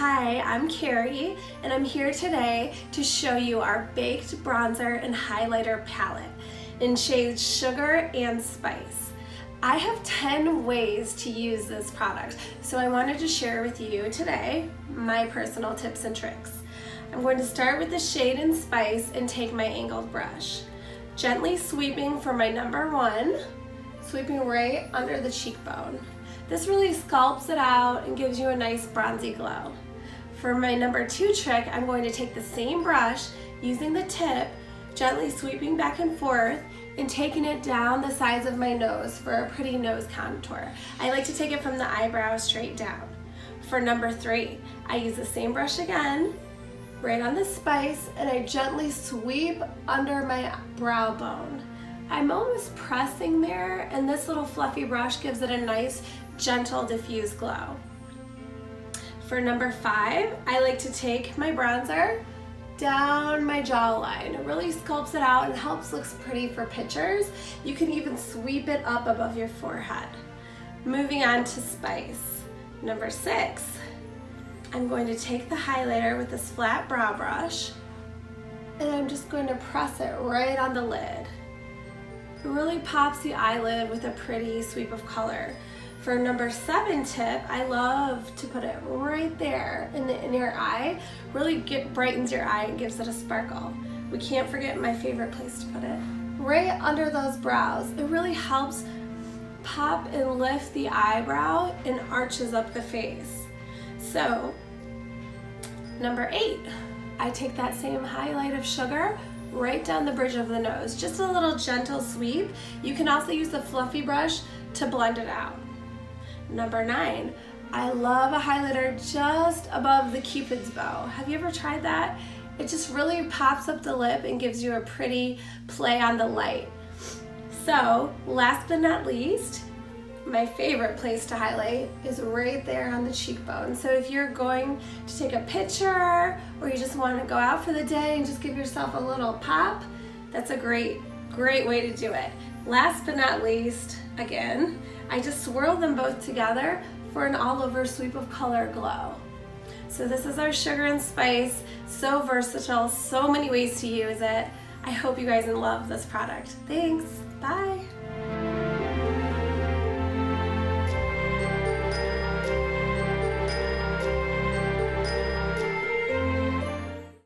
Hi, I'm Carrie, and I'm here today to show you our baked bronzer and highlighter palette in shades Sugar and Spice. I have 10 ways to use this product, so I wanted to share with you today my personal tips and tricks. I'm going to start with the shade in Spice and take my angled brush. Gently sweeping for my number one, sweeping right under the cheekbone. This really sculpts it out and gives you a nice bronzy glow. For my number two trick, I'm going to take the same brush, using the tip, gently sweeping back and forth and taking it down the sides of my nose for a pretty nose contour. I like to take it from the eyebrow straight down. For number three, I use the same brush again, right on the Spice, and I gently sweep under my brow bone. I'm almost pressing there, and this little fluffy brush gives it a nice, gentle, diffuse glow. For number five, I like to take my bronzer down my jawline. It really sculpts it out and helps look pretty for pictures. You can even sweep it up above your forehead. Moving on to Spice. Number six, I'm going to take the highlighter with this flat brow brush, and I'm just going to press it right on the lid. It really pops the eyelid with a pretty sweep of color. For number seven tip, I love to put it right there in the inner eye. Really brightens your eye and gives it a sparkle. We can't forget my favorite place to put it. Right under those brows. It really helps pop and lift the eyebrow and arches up the face. So, number eight, I take that same highlight of Sugar right down the bridge of the nose. Just a little gentle sweep. You can also use the fluffy brush to blend it out. Number nine, I love a highlighter just above the Cupid's bow. Have you ever tried that? It just really pops up the lip and gives you a pretty play on the light. So, last but not least, my favorite place to highlight is right there on the cheekbone. So if you're going to take a picture or you just want to go out for the day and just give yourself a little pop, that's a great way to do it. Last but not least, again, I just swirl them both together for an all-over sweep of color glow. So this is our Sugar and Spice. So versatile, so many ways to use it. I hope you guys love this product. Thanks, bye.